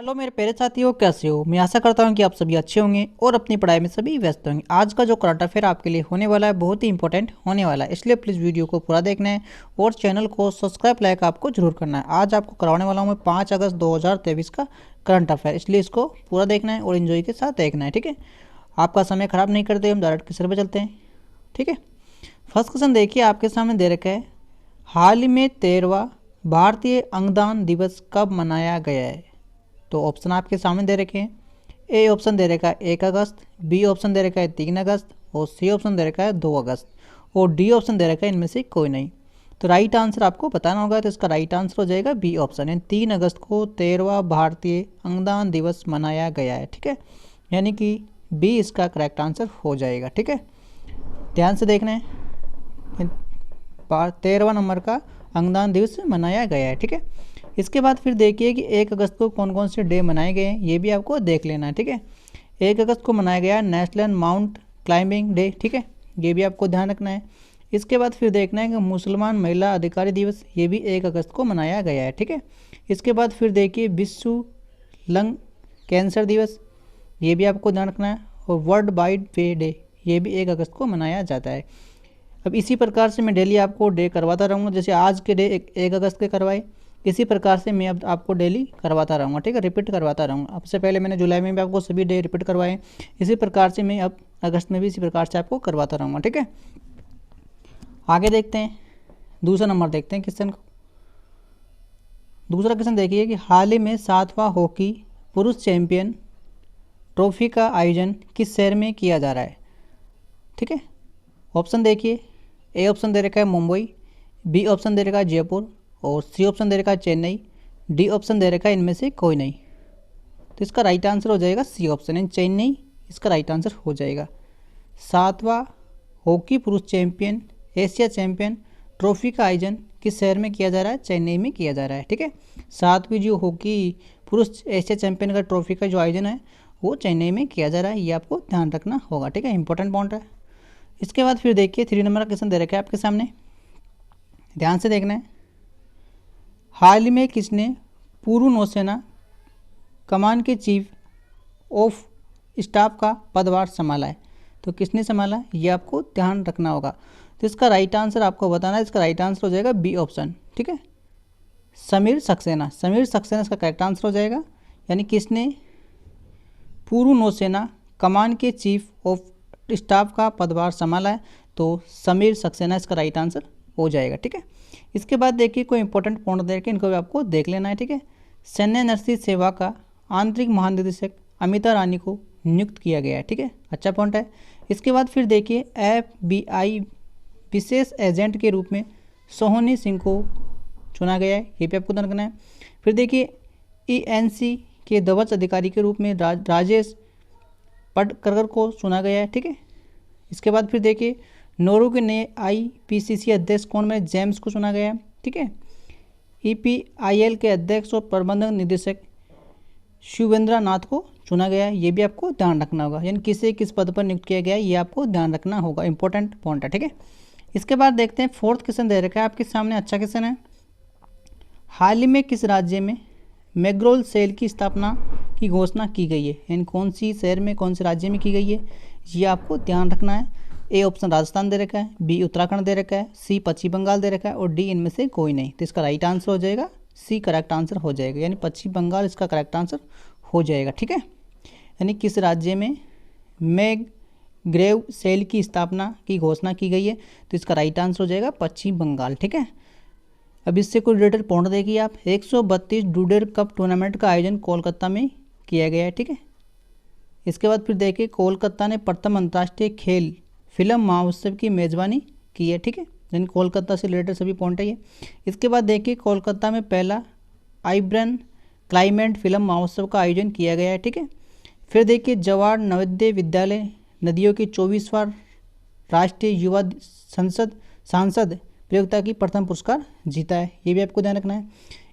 Hello मेरे प्यारे साथियों, कैसे हो। मैं आशा करता हूं कि आप सभी अच्छे होंगे और अपनी पढ़ाई में सभी व्यस्त होंगे। आज का जो करंट अफेयर आपके लिए होने वाला है बहुत ही इंपॉर्टेंट होने वाला है, इसलिए प्लीज़ वीडियो को पूरा देखना है और चैनल को सब्सक्राइब लाइक आपको जरूर करना है। आज आपको करवाने वाला हूँ मैं 5 अगस्त 2023 का करंट अफेयर, इसलिए इसको पूरा देखना है और इन्जॉय के साथ देखना है। ठीक है, आपका समय खराब नहीं करते, हम डायरेक्ट क्वेश्चन पर चलते हैं। ठीक है, फर्स्ट क्वेश्चन देखिए आपके सामने दे रखा है, हाल ही में 13वां भारतीय अंगदान दिवस कब मनाया गया है। तो ऑप्शन आपके सामने दे रखे हैं। ए ऑप्शन दे रखा है 1 अगस्त, बी ऑप्शन दे रखा है 3 अगस्त और सी ऑप्शन दे रखा है 2 अगस्त और डी ऑप्शन दे रखा है इनमें से कोई नहीं। तो राइट आंसर आपको बताना होगा, तो इसका राइट आंसर हो जाएगा बी ऑप्शन, यानी 3 अगस्त को 13वां भारतीय अंगदान दिवस मनाया गया है। ठीक है, यानी कि बी इसका करेक्ट आंसर हो जाएगा। ठीक है, ध्यान से देखना है, 13वां नंबर का अंगदान दिवस मनाया गया है। ठीक है, इसके बाद फिर देखिए कि 1 अगस्त को कौन कौन से डे मनाए गए हैं, ये भी आपको देख लेना है। ठीक है, 1 अगस्त को मनाया गया नेशनल माउंट क्लाइंबिंग डे। ठीक है, ये भी आपको ध्यान रखना है। इसके बाद फिर देखना है कि मुसलमान महिला अधिकारी दिवस, ये भी 1 अगस्त को मनाया गया है। ठीक है, इसके बाद फिर देखिए विश्व लंग कैंसर दिवस, ये भी आपको ध्यान रखना है। और वर्ल्ड वाइड वे डे, ये भी 1 अगस्त को मनाया जाता है। अब इसी प्रकार से मैं डेली आपको डे करवाता रहूँगा, जैसे आज के डे 1 अगस्त के करवाए, इसी प्रकार से मैं अब आपको डेली करवाता रहूँगा। ठीक है, रिपीट करवाता रहूँगा। अब से पहले मैंने जुलाई में भी आपको सभी डे रिपीट करवाए, इसी प्रकार से मैं अब अगस्त में भी इसी प्रकार से आपको करवाता रहूँगा। ठीक है, आगे देखते हैं, दूसरा नंबर देखते हैं क्वेश्चन को। दूसरा क्वेश्चन देखिए कि हाल ही में 7वां हॉकी पुरुष चैंपियन ट्रॉफी का आयोजन किस शहर में किया जा रहा है। ठीक है, ऑप्शन देखिए, ए ऑप्शन दे रखा है मुंबई, बी ऑप्शन दे रखा है जयपुर और सी ऑप्शन दे रखा है चेन्नई, डी ऑप्शन दे रखा है इनमें से कोई नहीं। तो इसका राइट आंसर हो जाएगा सी ऑप्शन, यानी चेन्नई इसका राइट आंसर हो जाएगा। 7वां हॉकी पुरुष चैंपियन एशिया चैंपियन ट्रॉफी का आयोजन किस शहर में किया जा रहा है, चेन्नई में किया जा रहा है। ठीक है, 7वीं जो हॉकी पुरुष एशिया चैंपियन का ट्रॉफी का जो आयोजन है वो चेन्नई में किया जा रहा है, ये आपको ध्यान रखना होगा। ठीक है, इंपॉर्टेंट पॉइंट है। इसके बाद फिर देखिए 3 नंबर का क्वेश्चन दे रखा है आपके सामने, ध्यान से देखना है। हाल ही में किसने पूर्व नौसेना कमान के चीफ ऑफ स्टाफ का पदभार संभाला है। तो किसने संभाला है, ये आपको ध्यान रखना होगा। तो इसका राइट आंसर आपको बताना है, इसका राइट आंसर हो जाएगा बी ऑप्शन। ठीक है, समीर सक्सेना, समीर सक्सेना इसका करेक्ट आंसर हो जाएगा। यानी किसने पूर्व नौसेना कमान के चीफ ऑफ स्टाफ का पदभार संभाला है, तो समीर सक्सेना इसका राइट आंसर हो जाएगा। ठीक है, इसके बाद देखिए कोई इंपॉर्टेंट पॉइंट देख के इनको भी आपको देख लेना है। ठीक है, सैन्य नरसी सेवा का आंतरिक महानिदेशक अमिता रानी को नियुक्त किया गया है। ठीक है, अच्छा पॉइंट है। इसके बाद फिर देखिए FBI विशेष एजेंट के रूप में सोहनी सिंह को चुना गया है, ये भी आपको ध्यान रखना है। फिर देखिए ENC के ध्वज अधिकारी के रूप में राजेश पटकरकर को चुना गया है। ठीक है, इसके बाद फिर देखिए नोरू के नए IPCC अध्यक्ष कौन में जेम्स को चुना गया है। ठीक है, EPIL के अध्यक्ष और प्रबंधक निदेशक शिवेंद्र नाथ को चुना गया है, ये भी आपको ध्यान रखना होगा। यानी किसे किस पद पर नियुक्त किया गया है, ये आपको ध्यान रखना होगा, इंपॉर्टेंट पॉइंट है। ठीक है, इसके बाद देखते हैं 4th क्वेश्चन दे रखा है आपके सामने, अच्छा क्वेश्चन है। हाल ही में किस राज्य में मैग्रोल सेल की स्थापना की घोषणा की गई है, यानी कौन सी शहर में कौन से राज्य में की गई है, ये आपको ध्यान रखना है। ए ऑप्शन राजस्थान दे रखा है, बी उत्तराखंड दे रखा है, सी पश्चिम बंगाल दे रखा है और डी इनमें से कोई नहीं। तो इसका राइट आंसर हो जाएगा सी, करेक्ट आंसर हो जाएगा, यानी पश्चिम बंगाल इसका करेक्ट आंसर हो जाएगा। ठीक है, यानी किस राज्य में मैग्रेव सेल की स्थापना की घोषणा की गई है, तो इसका राइट आंसर हो जाएगा पश्चिम बंगाल। ठीक है, अब इससे कोई रिलेटेड पॉइंट देखिए आप, 132 डूडेर कप टूर्नामेंट का आयोजन कोलकाता में किया गया है। ठीक है, इसके बाद फिर देखिए कोलकाता ने प्रथम अंतर्राष्ट्रीय खेल फिल्म महोत्सव की मेज़बानी की है। ठीक है, यानी कोलकाता से रिलेटेड सभी पॉइंट है ये। इसके बाद देखिए कोलकाता में पहला आइब्रन क्लाइमेट फिल्म महोत्सव का आयोजन किया गया है। ठीक है, फिर देखिए जवाहर नवोदय विद्यालय नदियों की 24वां राष्ट्रीय युवा सांसद प्रतियोगिता की प्रथम पुरस्कार जीता है, ये भी आपको ध्यान रखना है।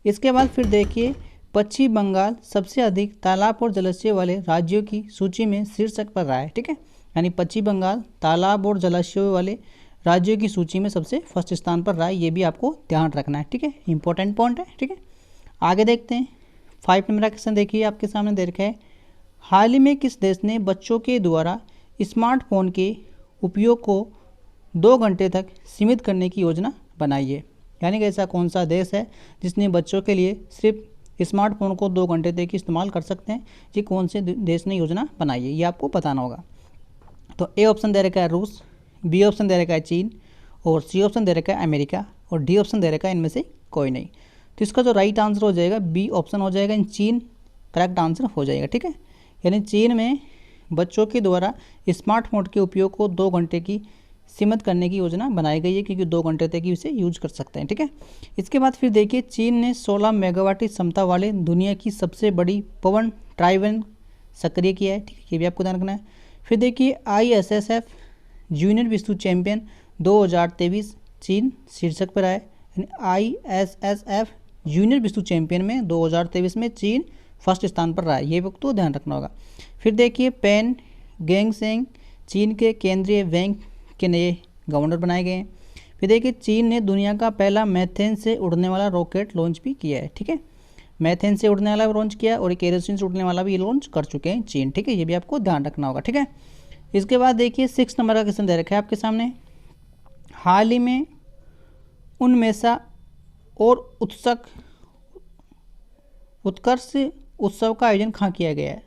इसके बाद फिर देखिए पश्चिम बंगाल सबसे अधिक तालाब और जलाशय वाले राज्यों की सूची में शीर्षक पर रहा है। ठीक है, यानी पश्चिम बंगाल तालाब और जलाशयों वाले राज्यों की सूची में सबसे फर्स्ट स्थान पर रहा है, ये भी आपको ध्यान रखना है। ठीक है, इंपॉर्टेंट पॉइंट है। ठीक है, आगे देखते हैं 5 नंबर का क्वेश्चन देखिए आपके सामने दे रखा है, हाल ही में किस देश ने बच्चों के द्वारा स्मार्टफोन के उपयोग को 2 घंटे तक सीमित करने की योजना बनाई है। यानी कि ऐसा कौन सा देश है जिसने बच्चों के लिए सिर्फ स्मार्टफोन को 2 घंटे तक इस्तेमाल कर सकते हैं, ये कौन से देश ने योजना बनाई है, ये आपको बताना होगा। तो ए ऑप्शन दे रखा है रूस, बी ऑप्शन दे रखा है चीन, और सी ऑप्शन दे रखा है अमेरिका, और डी ऑप्शन दे रखा है इनमें से कोई नहीं। तो इसका जो राइट आंसर हो जाएगा बी ऑप्शन हो जाएगा, इन चीन करेक्ट आंसर हो जाएगा। ठीक है, यानी चीन में बच्चों के द्वारा स्मार्टफोन के उपयोग को 2 घंटे की सीमित करने की योजना बनाई गई है, क्योंकि 2 घंटे तक ही इसे यूज कर सकते हैं। ठीक है, इसके बाद फिर देखिए चीन ने 16 मेगावाट की क्षमता वाले दुनिया की सबसे बड़ी पवन टर्बाइन सक्रिय किया है। ठीक है, ये भी आपको ध्यान रखना है। फिर देखिए ISSF जूनियर विश्व चैंपियन 2023 चीन शीर्षक पर आए, ISSF जूनियर विश्व चैंपियन में 2023 में चीन फर्स्ट स्थान पर रहा है, ये वक्त तो ध्यान रखना होगा। फिर देखिए पेन गेंगसेंग चीन के केंद्रीय बैंक के नए गवर्नर बनाए गए हैं। फिर देखिए चीन ने दुनिया का पहला मैथेन से उड़ने वाला रॉकेट लॉन्च भी किया है। ठीक है, मैथेन से उड़ने वाला लॉन्च किया और केरोसिन से उड़ने वाला भी लॉन्च कर चुके हैं चीन। ठीक है, ये भी आपको ध्यान रखना होगा। ठीक है, इसके बाद देखिए 6 नंबर का क्वेश्चन दे रखा है आपके सामने, हाल ही में उनमेसा और उत्कर्ष उत्सव का आयोजन कहाँ किया गया है।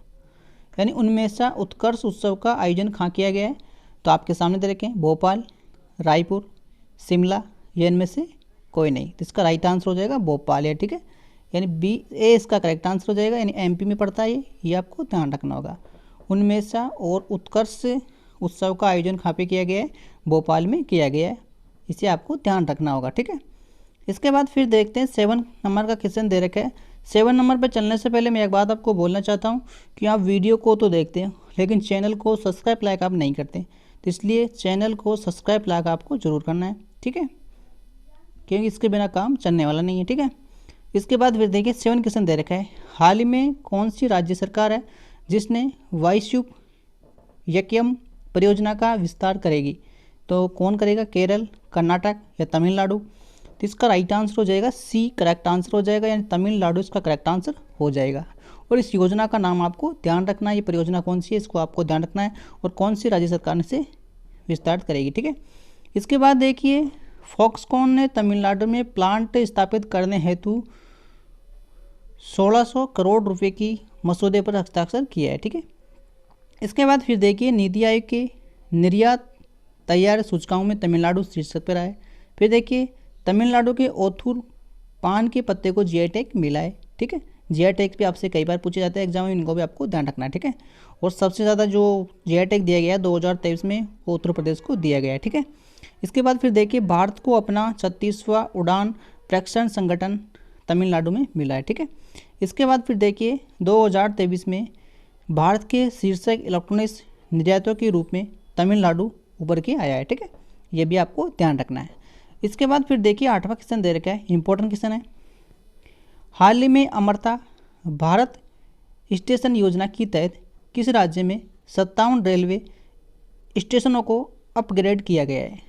यानी उनमेसा उत्कर्ष उत्सव का आयोजन कहाँ किया गया है, तो आपके सामने दे रखे हैं भोपाल, रायपुर, शिमला, या इनमें से कोई नहीं। तो इसका राइट आंसर हो जाएगा भोपाल है। ठीक है, यानी बी ए इसका करेक्ट आंसर हो जाएगा, यानी MP में पड़ता है ये आपको ध्यान रखना होगा। उनमेसा और उत्कर्ष उत्सव का आयोजन कहाँ पे किया गया है, भोपाल में किया गया है, इसे आपको ध्यान रखना होगा। ठीक है, इसके बाद फिर देखते हैं 7 नंबर का क्वेश्चन दे रखा है। 7 नंबर पर चलने से पहले मैं एक बात आपको बोलना चाहता हूँ कि आप वीडियो को तो देखते हैं लेकिन चैनल को सब्सक्राइब लाइक आप नहीं करते, तो इसलिए चैनल को सब्सक्राइब लाइक आपको जरूर करना है। ठीक है, क्योंकि इसके बिना काम चलने वाला नहीं है। ठीक है, इसके बाद फिर देखिए 7 क्वेश्चन दे रखा है, हाल ही में कौन सी राज्य सरकार है जिसने वायुसेना यकयम परियोजना का विस्तार करेगी, तो कौन करेगा, केरल, कर्नाटक या तमिलनाडु। तो इसका राइट आंसर हो जाएगा सी करेक्ट आंसर हो जाएगा, यानी तमिलनाडु इसका करेक्ट आंसर हो जाएगा। और इस योजना का नाम आपको ध्यान रखना है, ये परियोजना कौन सी है इसको आपको ध्यान रखना है, और कौन सी राज्य सरकार इसे विस्तार करेगी। ठीक है, इसके बाद देखिए फॉक्सकॉन ने तमिलनाडु में प्लांट स्थापित करने हेतु 1600 करोड़ रुपए की मसौदे पर हस्ताक्षर किया है। ठीक है, इसके बाद फिर देखिए नीति आयोग के निर्यात तैयार सूचकांकों में तमिलनाडु शीर्षक पर आए। फिर देखिए तमिलनाडु के ओथूर पान के पत्ते को GI टैग मिला है। ठीक है, GI टैग भी आपसे कई बार पूछे जाते हैं एग्जाम में, इनको भी आपको ध्यान रखना है। ठीक है, और सबसे ज़्यादा जो GI टैग दिया गया है 2023 में वो उत्तर प्रदेश को दिया गया है। ठीक है, इसके बाद फिर देखिए भारत को अपना 36वां उड़ान प्रक्षेपण संगठन तमिलनाडु में मिला है। ठीक है, इसके बाद फिर देखिए 2023 में भारत के शीर्षक इलेक्ट्रॉनिक्स निर्यातों के रूप में तमिलनाडु उभर के आया है। ठीक है, ये भी आपको ध्यान रखना है। इसके बाद फिर देखिए 8वां क्वेश्चन दे रखा है, इंपॉर्टेंट क्वेश्चन है, हाल ही में अमृता भारत स्टेशन योजना के तहत किस राज्य में 57 रेलवे स्टेशनों को अपग्रेड किया गया है।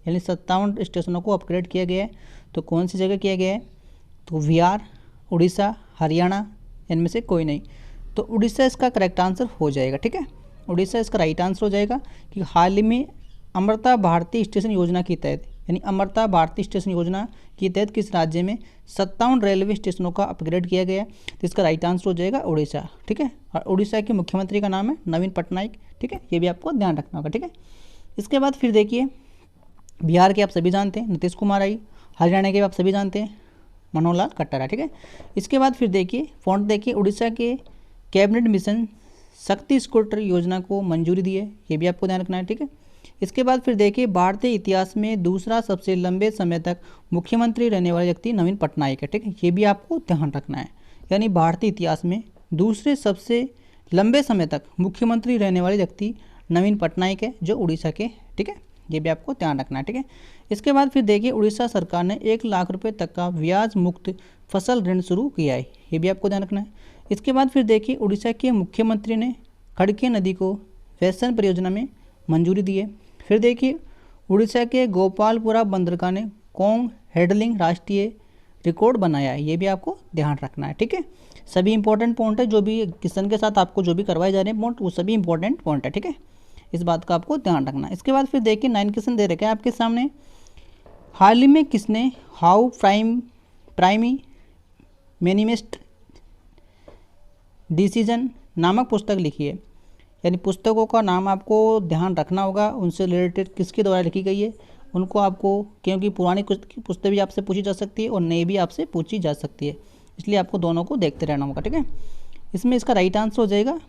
यानी 57 स्टेशनों को अपग्रेड किया गया है, तो कौन सी जगह किया गया है, तो बिहार, उड़ीसा, हरियाणा, इनमें से कोई नहीं। तो उड़ीसा इसका करेक्ट आंसर हो जाएगा। ठीक है, उड़ीसा इसका राइट आंसर हो जाएगा कि हाल ही में अमृता भारतीय स्टेशन योजना के तहत, यानी अमृता भारतीय स्टेशन योजना के तहत किस राज्य में 57 रेलवे स्टेशनों का अपग्रेड किया गया है, तो इसका राइट आंसर हो जाएगा उड़ीसा। ठीक है, और उड़ीसा के मुख्यमंत्री का नाम है नवीन पटनायक। ठीक है, ये भी आपको ध्यान रखना होगा। ठीक है, इसके बाद फिर देखिए बिहार के आप सभी जानते हैं नीतीश कुमार आई, हरियाणा के आप सभी जानते हैं मनोहर लाल खट्टर है। ठीक है, इसके बाद फिर देखिए फॉन्ट देखिए, उड़ीसा के कैबिनेट मिशन शक्ति स्कूटर योजना को मंजूरी दी है, ये भी आपको ध्यान रखना है। ठीक है, इसके बाद फिर देखिए भारतीय इतिहास में दूसरा सबसे लंबे समय तक मुख्यमंत्री रहने वाले व्यक्ति नवीन पटनायक है। ठीक है, ये भी आपको ध्यान रखना है, यानी भारतीय इतिहास में दूसरे सबसे लंबे समय तक मुख्यमंत्री रहने वाले व्यक्ति नवीन पटनायक है जो उड़ीसा के। ठीक है, ये भी आपको ध्यान रखना है। ठीक है, इसके बाद फिर देखिए उड़ीसा सरकार ने 1 लाख रुपए तक का ब्याज मुक्त फसल ऋण शुरू किया है, ये भी आपको ध्यान रखना है। इसके बाद फिर देखिए उड़ीसा के मुख्यमंत्री ने खड़के नदी को वैसन परियोजना में मंजूरी दी है। फिर देखिए उड़ीसा के गोपालपुरा बंदरगाह ने कॉन्ग हैंडलिंग राष्ट्रीय रिकॉर्ड बनाया है, ये भी आपको ध्यान रखना है। ठीक है, सभी इंपॉर्टेंट पॉइंट है, जो भी क्वेश्चन के साथ आपको जो भी करवाए जा रहे हैं पॉइंट, वो सभी इंपॉर्टेंट पॉइंट है, ठीक है, इस बात का आपको ध्यान रखना। इसके बाद फिर देखिए 9 क्वेश्चन दे रखे हैं आपके सामने। हाल ही में किसने हाउ प्राइमी मैनिफेस्ट डिसीजन नामक पुस्तक लिखी है? यानी पुस्तकों का नाम आपको ध्यान रखना होगा, उनसे रिलेटेड किसके द्वारा लिखी गई है उनको आपको, क्योंकि पुरानी पुस्तक भी आपसे पूछी जा सकती है और नई भी आपसे पूछी जा सकती है, इसलिए आपको दोनों को देखते रहना होगा, ठीक है। इसमें इसका राइट आंसर हो जाएगा,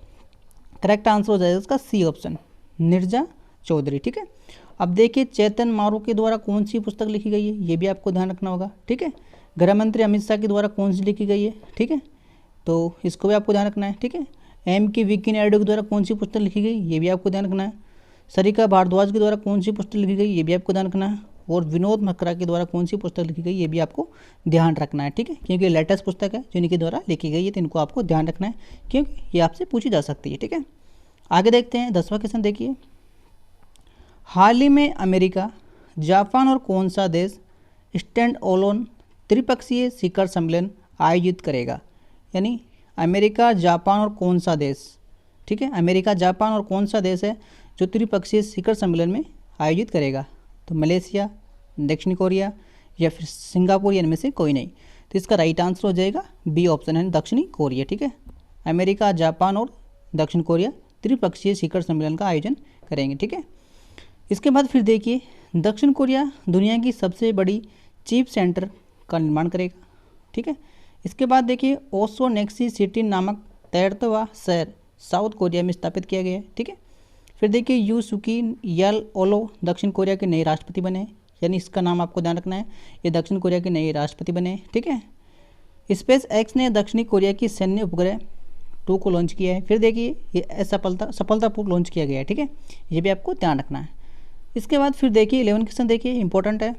करेक्ट आंसर हो जाएगा इसका सी ऑप्शन, नीरजा चौधरी, ठीक है। अब देखिए चेतन मारू के द्वारा कौन सी पुस्तक लिखी गई है, ये भी आपको ध्यान रखना होगा, ठीक है। गृह मंत्री अमित शाह के द्वारा कौन सी लिखी गई है, ठीक है, तो इसको भी आपको ध्यान रखना है, ठीक है। वेंकैया नायडू के द्वारा कौन सी पुस्तक लिखी गई, ये भी आपको ध्यान रखना है। सरिता भारद्वाज के द्वारा कौन सी पुस्तक लिखी गई, ये भी आपको ध्यान रखना है। और विनोद मकरा के द्वारा कौन सी पुस्तक लिखी गई, ये भी आपको ध्यान रखना है, ठीक है, क्योंकि लेटेस्ट पुस्तक है जो इनके द्वारा लिखी गई है, तो इनको आपको ध्यान रखना है क्योंकि ये आपसे पूछी जा सकती है, ठीक है। आगे देखते हैं 10वां क्वेश्चन देखिए। हाल ही में अमेरिका, जापान और कौन सा देश स्टैंड अलोन त्रिपक्षीय शिखर सम्मेलन आयोजित करेगा? यानी अमेरिका, जापान और कौन सा देश, ठीक है, अमेरिका, जापान और कौन सा देश है जो त्रिपक्षीय शिखर सम्मेलन में आयोजित करेगा? तो मलेशिया, दक्षिण कोरिया या फिर सिंगापुर, इनमें से कोई नहीं। तो इसका राइट आंसर हो जाएगा बी ऑप्शन है, दक्षिणी कोरिया, ठीक है। अमेरिका, जापान और दक्षिण कोरिया त्रिपक्षीय शिखर सम्मेलन का आयोजन करेंगे, ठीक है। इसके बाद फिर देखिए दक्षिण कोरिया दुनिया की सबसे बड़ी चिप सेंटर का निर्माण करेगा, ठीक है। इसके बाद देखिए ओसो नेक्सी सिटी नामक तैरता शहर साउथ कोरिया में स्थापित किया गया है, ठीक है। फिर देखिए यू सुकी यल ओलो दक्षिण कोरिया के नए राष्ट्रपति बने, यानी इसका नाम आपको ध्यान रखना है, ये दक्षिण कोरिया के नए राष्ट्रपति बने, ठीक है। स्पेस एक्स ने दक्षिणी कोरिया की सैन्य उपग्रह 2 को लॉन्च किया है। फिर देखिए ये सफलतापूर्वक लॉन्च किया गया है, ठीक है, ये भी आपको ध्यान रखना है। इसके बाद फिर देखिए 11 क्वेश्चन देखिए, इंपॉर्टेंट है।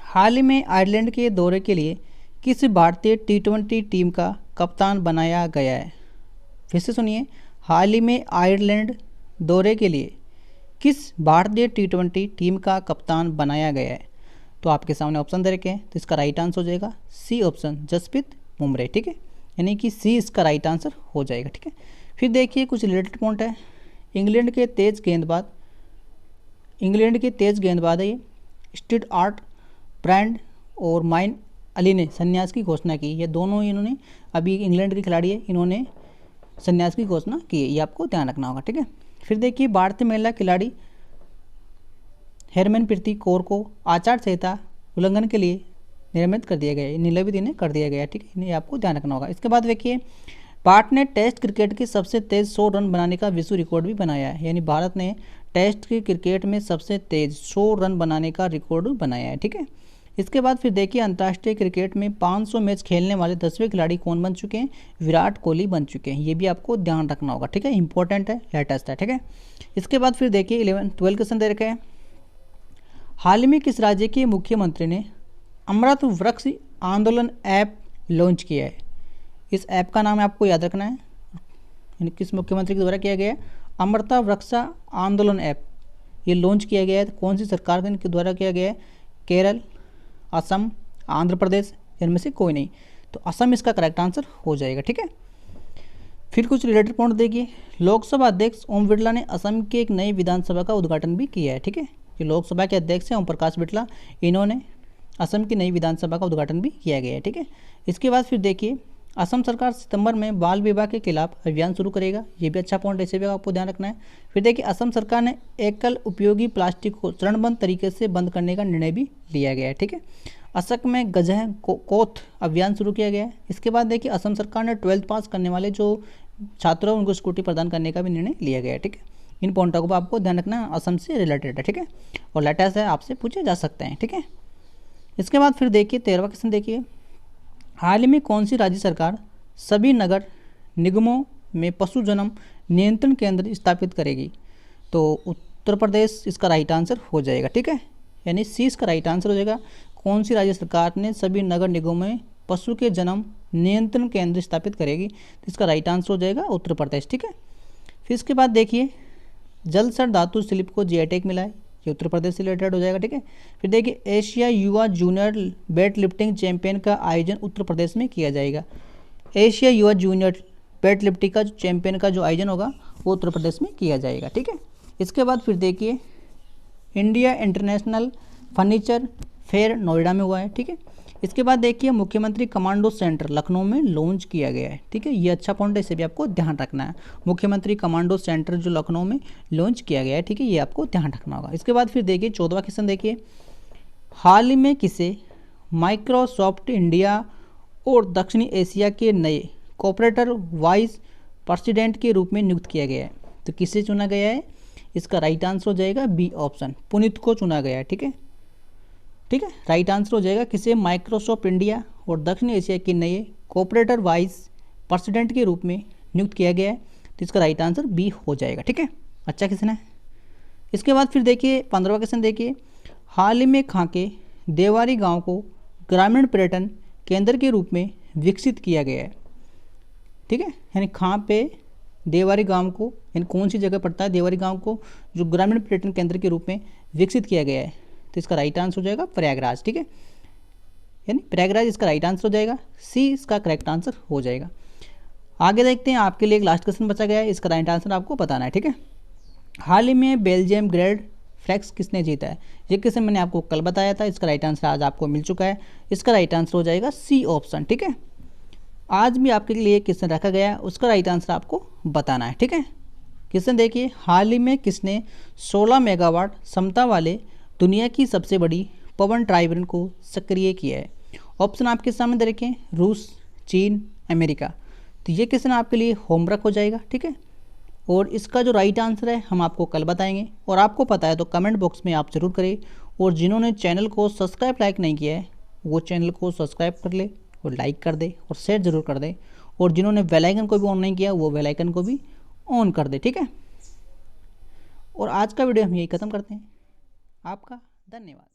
हाल ही में आयरलैंड के दौरे के लिए किस भारतीय T20 टीम का कप्तान बनाया गया है? फिर से सुनिए, हाल ही में आयरलैंड दौरे के लिए किस भारतीय T20 टीम का कप्तान बनाया गया है? तो आपके सामने ऑप्शन दे रखे हैं, तो इसका राइट आंसर हो जाएगा सी ऑप्शन, जसप्रीत बुमराह, ठीक है, यानी कि सी इसका राइट आंसर हो जाएगा, ठीक है। फिर देखिए कुछ रिलेटेड पॉइंट है। इंग्लैंड के तेज गेंदबाज है ये स्टीव आर्ट ब्रांड और माइन अली ने संन्यास की घोषणा की। ये दोनों इन्होंने, अभी इंग्लैंड के खिलाड़ी है, इन्होंने संन्यास की घोषणा की है, ये आपको ध्यान रखना होगा, ठीक है। फिर देखिए भारतीय महिला खिलाड़ी हरमनप्रीत कौर को आचार संहिता उल्लंघन के लिए निलंबित कर दिया गया, निलंबित इन्हें कर दिया गया, ठीक है, इन्हें आपको ध्यान रखना होगा। इसके बाद देखिए भारत ने टेस्ट क्रिकेट की सबसे तेज 100 रन बनाने का विश्व रिकॉर्ड भी बनाया है, यानी भारत ने टेस्ट की क्रिकेट में सबसे तेज 100 रन बनाने का रिकॉर्ड बनाया है, ठीक है। इसके बाद फिर देखिए अंतर्राष्ट्रीय क्रिकेट में 500 मैच खेलने वाले 10वें खिलाड़ी कौन बन चुके हैं? विराट कोहली बन चुके हैं, ये भी आपको ध्यान रखना होगा, ठीक है, इंपॉर्टेंट है, लेटेस्ट है, ठीक है। इसके बाद फिर देखिए 12 क्वेश्चन दे रखे हैं। हाल ही में किस राज्य के मुख्यमंत्री ने अमृत वृक्ष आंदोलन ऐप लॉन्च किया है? इस ऐप का नाम आपको याद रखना है, यानी किस मुख्यमंत्री के द्वारा किया गया है? अमृत वृक्ष आंदोलन ऐप ये लॉन्च किया गया है, कौन सी सरकार के द्वारा किया गया है? केरल, असम, आंध्र प्रदेश, इनमें से कोई नहीं, तो असम इसका करेक्ट आंसर हो जाएगा, ठीक है। फिर कुछ रिलेटेड पॉइंट देखिए। लोकसभा अध्यक्ष ओम बिरला ने असम के एक नई विधानसभा का उद्घाटन भी किया है, ठीक है, जो लोकसभा के अध्यक्ष हैं ओम प्रकाश बिरला, इन्होंने असम की नई विधानसभा का उद्घाटन भी किया गया है, ठीक है। इसके बाद फिर देखिए असम सरकार सितंबर में बाल विवाह के खिलाफ अभियान शुरू करेगा, ये भी अच्छा पॉइंट है, इसे भी आपको ध्यान रखना है। फिर देखिए असम सरकार ने एकल उपयोगी प्लास्टिक को चरणबद्ध तरीके से बंद करने का निर्णय भी लिया गया है, ठीक है। असम में गजह कोथ अभियान शुरू किया गया है। इसके बाद देखिए असम सरकार ने 12th पास करने वाले जो छात्र हैं उनको स्कूटी प्रदान करने का भी निर्णय लिया गया है, ठीक है। इन पॉइंटों को आपको ध्यान रखना, असम से रिलेटेड है, ठीक है, और लेटेस्ट है, आपसे पूछे जा सकते हैं, ठीक है। इसके बाद फिर देखिए 13वां क्वेश्चन देखिए। हाल ही में कौन सी राज्य सरकार सभी नगर निगमों में पशु जन्म नियंत्रण केंद्र स्थापित करेगी? तो उत्तर प्रदेश इसका राइट आंसर हो जाएगा, ठीक है, यानी सी इसका राइट आंसर हो जाएगा। कौन सी राज्य सरकार ने सभी नगर निगमों में पशु के जन्म नियंत्रण केंद्र स्थापित करेगी? तो इसका राइट आंसर हो जाएगा उत्तर प्रदेश, ठीक है। फिर इसके बाद देखिए जलसर धातु शिल्प को जीआई टैग मिला है, ये उत्तर प्रदेश से रिलेटेड हो जाएगा, ठीक है। फिर देखिए एशिया युवा जूनियर वेट लिफ्टिंग चैंपियन का आयोजन उत्तर प्रदेश में किया जाएगा, एशिया युवा जूनियर वेट लिफ्टिंग का जो चैंपियन का जो आयोजन होगा वो उत्तर प्रदेश में किया जाएगा। ठीक है, इसके बाद फिर देखिए India international furniture fair Noida में हुआ है। ठीक है, इसके बाद देखिए मुख्यमंत्री कमांडो सेंटर लखनऊ में लॉन्च किया गया है। ठीक है, ये अच्छा पॉइंट है, इसे भी आपको ध्यान रखना है। मुख्यमंत्री कमांडो सेंटर जो लखनऊ में लॉन्च किया गया है। ठीक है, ये आपको ध्यान रखना होगा। इसके बाद फिर देखिए 14वां क्वेश्चन देखिए, हाल ही में किसे माइक्रोसॉफ्ट इंडिया और दक्षिणी एशिया के नए कॉपरेटर वाइस प्रेसिडेंट के रूप में नियुक्त किया गया है? तो किसे चुना गया है? इसका राइट आंसर हो जाएगा बी ऑप्शन, पुनीत को चुना गया है। ठीक है, ठीक है, राइट आंसर हो जाएगा किसे माइक्रोसॉफ्ट इंडिया और दक्षिण एशिया के नए कॉपरेटर वाइस प्रेसिडेंट के रूप में नियुक्त किया गया है। तो इसका राइट आंसर बी हो जाएगा। ठीक है, अच्छा क्वेश्चन है। इसके बाद फिर देखिए 15वां क्वेश्चन देखिए, हाल ही में खां के देवारी गांव को ग्रामीण पर्यटन केंद्र के रूप में विकसित किया गया है। ठीक है, यानी खां पे देवारी गांव को, यानी कौन सी जगह पड़ता है देवारी गांव को, जो ग्रामीण पर्यटन केंद्र के रूप में विकसित किया गया है? तो इसका राइट आंसर हो जाएगा प्रयागराज। ठीक है, यानी प्रयागराज इसका राइट आंसर हो जाएगा, सी इसका करेक्ट आंसर हो जाएगा। आगे देखते हैं, आपके लिए एक लास्ट क्वेश्चन बचा गया है, इसका राइट आंसर आपको बताना है। ठीक है, हाल ही में बेल्जियम ग्रेड फ्लैक्स किसने जीता है? ये क्वेश्चन मैंने आपको कल बताया था, इसका राइट आंसर आज आपको मिल चुका है। इसका राइट आंसर हो जाएगा सी ऑप्शन। ठीक है, आज भी आपके लिए क्वेश्चन रखा गया है, उसका राइट आंसर आपको बताना है। ठीक है, क्वेश्चन देखिए, हाल ही में किसने 16 मेगावाट क्षमता वाले दुनिया की सबसे बड़ी पवन टर्बाइन को सक्रिय किया है? ऑप्शन आपके सामने दे रखे हैं, रूस, चीन, अमेरिका। तो ये क्वेश्चन आपके लिए होमवर्क हो जाएगा। ठीक है, और इसका जो राइट आंसर है हम आपको कल बताएंगे, और आपको पता है तो कमेंट बॉक्स में आप ज़रूर करें। और जिन्होंने चैनल को सब्सक्राइब लाइक नहीं किया है वो चैनल को सब्सक्राइब कर ले और लाइक कर दे और शेयर ज़रूर कर दे। और जिन्होंने बेल आइकन को भी ऑन नहीं किया वो बेल आइकन को भी ऑन कर दे। ठीक है, और आज का वीडियो हम यही ख़त्म करते हैं। आपका धन्यवाद।